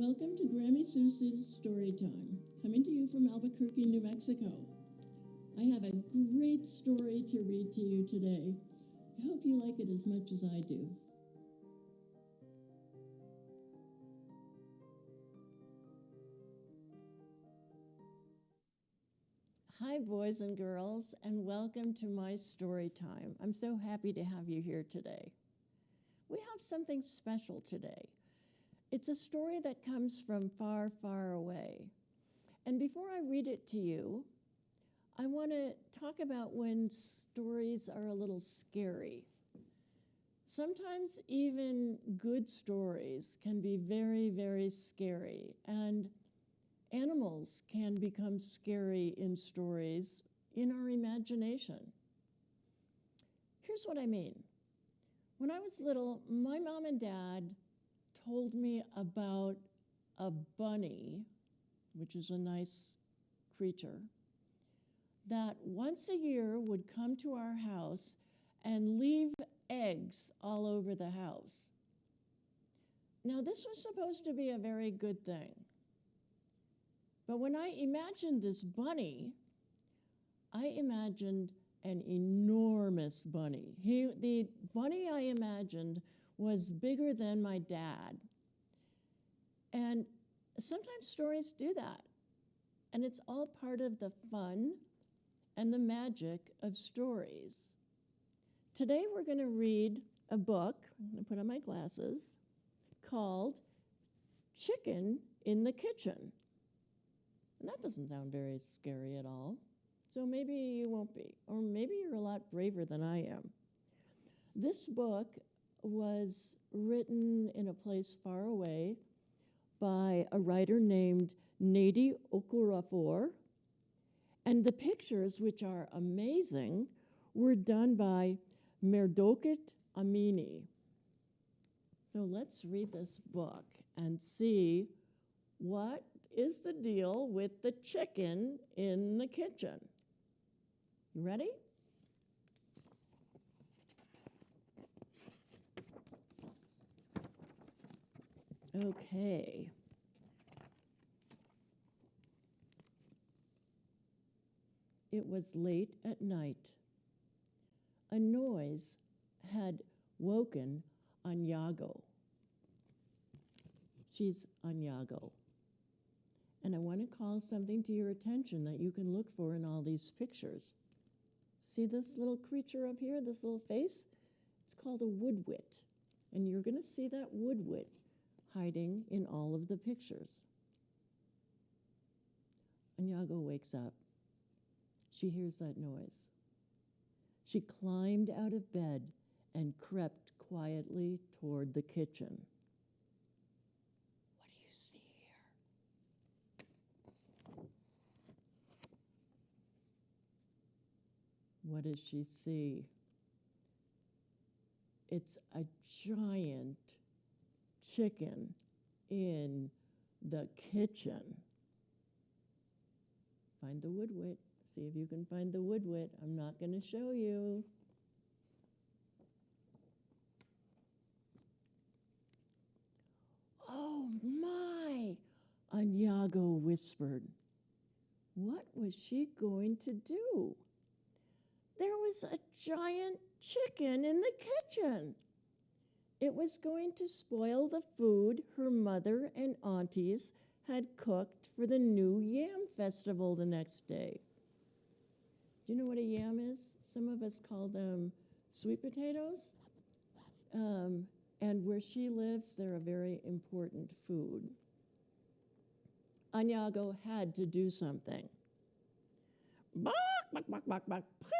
Welcome to Grammy SuSu's Story Time, coming to you from Albuquerque, New Mexico. I have a great story to read to you today. I hope you like it as much as I do. Hi, boys and girls, and welcome to my story time. I'm so happy to have you here today. We have something special today. It's a story that comes from far, far away. And before I read it to you, I want to talk about when stories are a little scary. Sometimes even good stories can be very, very scary, and animals can become scary in stories in our imagination. Here's what I mean. When I was little, my mom and dad told me about a bunny, which is a nice creature, that once a year would come to our house and leave eggs all over the house. Now, this was supposed to be a very good thing. But when I imagined this bunny, I imagined an enormous bunny. The bunny I imagined was bigger than my dad. And sometimes stories do that. And it's all part of the fun and the magic of stories. Today we're going to read a book, I'm going to put on my glasses, called Chicken in the Kitchen. And that doesn't sound very scary at all. So maybe you won't be, or maybe you're a lot braver than I am. This book was written in a place far away by a writer named Nady Okorafor, and the pictures, which are amazing, were done by Merdoket Amini. So let's read this book and see what is the deal with the chicken in the kitchen. You ready? Okay. It was late at night. A noise had woken Anyago. She's Anyago. And I want to call something to your attention that you can look for in all these pictures. See this little creature up here, this little face? It's called a woodwit. And you're going to see that woodwit hiding in all of the pictures. Anyago wakes up. She hears that noise. She climbed out of bed and crept quietly toward the kitchen. What do you see here? What does she see? It's a giant chicken in the kitchen. Find the woodwit. See if you can find the woodwit. I'm not going to show you. Oh my, Anyago whispered. What was she going to do? There was a giant chicken in the kitchen. It was going to spoil the food her mother and aunties had cooked for the new yam festival the next day. Do you know what a yam is? Some of us call them sweet potatoes. And where she lives, they're a very important food. Anyago had to do something. Bark, bark, bark, bark, bark, prick,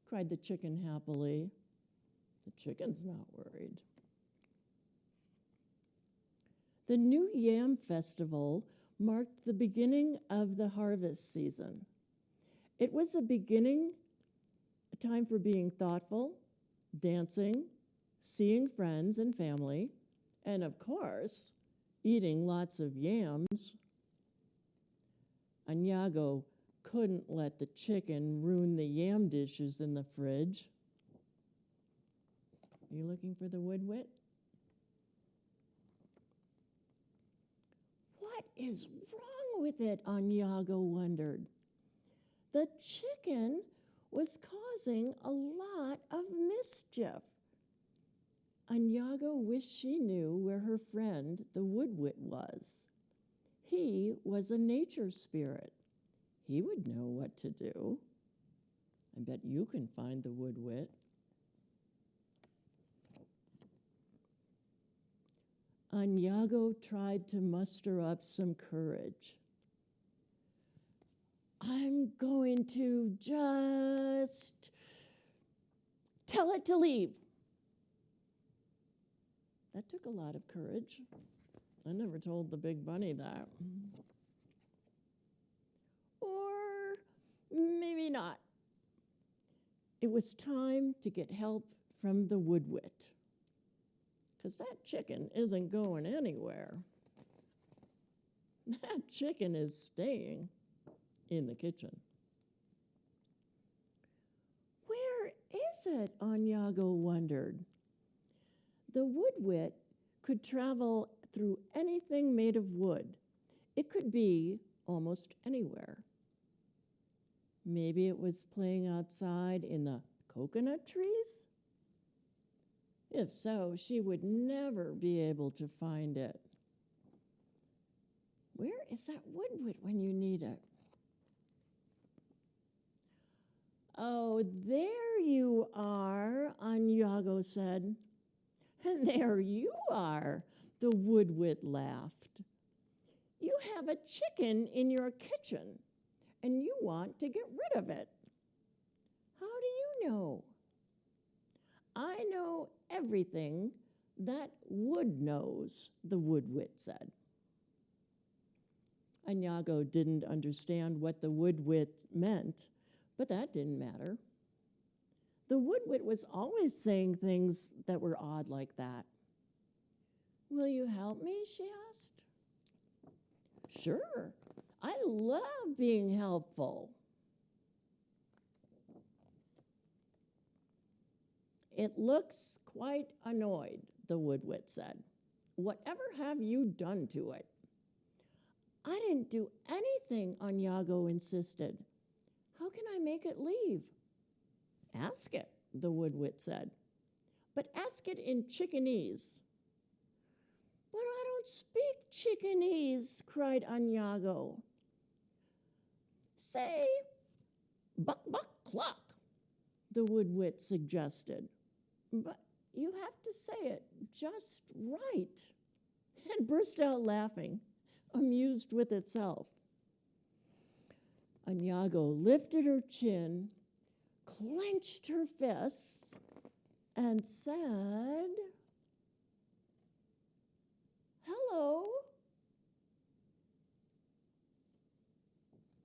cried the chicken happily. The chicken's not worried. The new yam festival marked the beginning of the harvest season. It was a time for being thoughtful, dancing, seeing friends and family, and of course, eating lots of yams. Anyago couldn't let the chicken ruin the yam dishes in the fridge. Are you looking for the woodwit? What is wrong with it? Anyago wondered. The chicken was causing a lot of mischief. Anyago wished she knew where her friend, the woodwit, was. He was a nature spirit. He would know what to do. I bet you can find the woodwit. Anyago tried to muster up some courage. I'm going to just tell it to leave. That took a lot of courage. I never told the big bunny that. Or maybe not. It was time to get help from the woodwit, because that chicken isn't going anywhere. That chicken is staying in the kitchen. Where is it? Anyago wondered. The woodwit could travel through anything made of wood. It could be almost anywhere. Maybe it was playing outside in the coconut trees? If so, she would never be able to find it. Where is that woodwit when you need it? Oh, there you are, Anyago said. And there you are, the woodwit laughed. You have a chicken in your kitchen, and you want to get rid of it. How do you know? I know everything that wood knows, the woodwit said. Anyago didn't understand what the woodwit meant, but that didn't matter. The woodwit was always saying things that were odd like that. Will you help me? She asked. Sure, I love being helpful. It looks quite annoyed, the woodwit said. Whatever have you done to it? I didn't do anything, Anyago insisted. How can I make it leave? Ask it, the woodwit said. But ask it in Chickenese. But I don't speak Chickenese, cried Anyago. Say, buck, buck, cluck, the woodwit suggested. But you have to say it just right. And burst out laughing, amused with itself. Anyago lifted her chin, clenched her fists, and said, hello.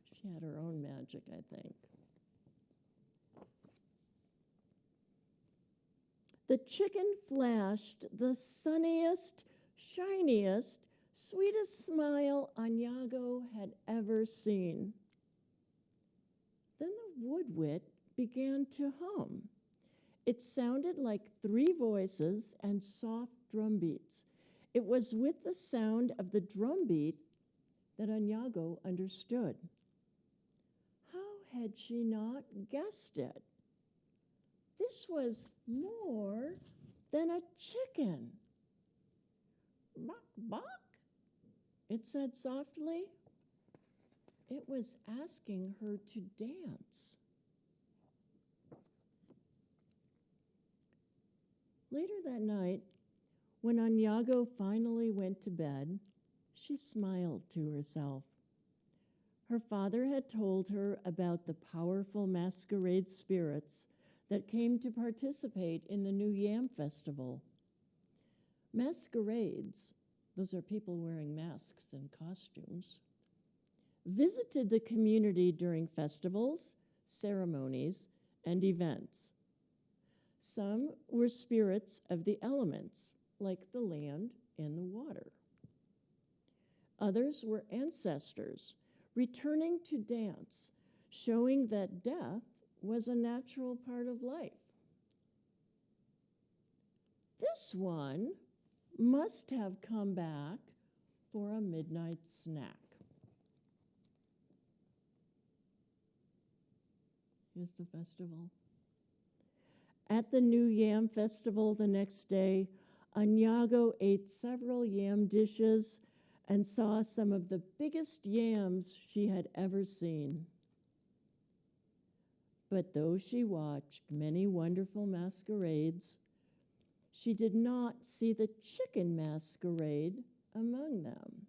She had her own magic, I think. The chicken flashed the sunniest, shiniest, sweetest smile Anyago had ever seen. Then the woodwit began to hum. It sounded like 3 voices and soft drum beats. It was with the sound of the drum beat that Anyago understood. How had she not guessed it? This was more than a chicken. Buck, buck, it said softly. It was asking her to dance. Later that night, when Anyago finally went to bed, she smiled to herself. Her father had told her about the powerful masquerade spirits that came to participate in the New Yam Festival. Masquerades, those are people wearing masks and costumes, visited the community during festivals, ceremonies, and events. Some were spirits of the elements, like the land and the water. Others were ancestors, returning to dance, showing that death was a natural part of life. This one must have come back for a midnight snack. Here's the festival. At the New Yam Festival the next day, Anyago ate several yam dishes and saw some of the biggest yams she had ever seen. But though she watched many wonderful masquerades, she did not see the chicken masquerade among them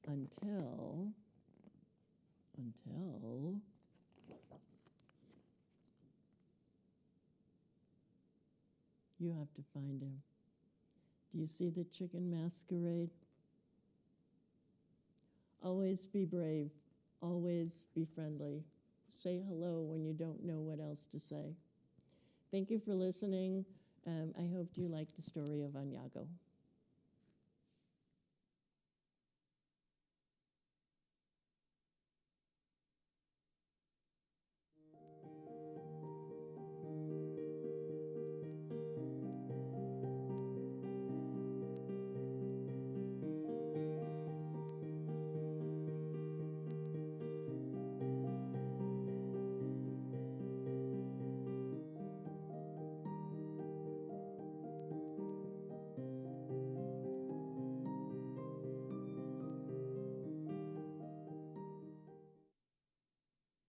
until you have to find him. Do you see the chicken masquerade? Always be brave. Always be friendly. Say hello when you don't know what else to say. Thank you for listening. I hope you liked the story of Anyago.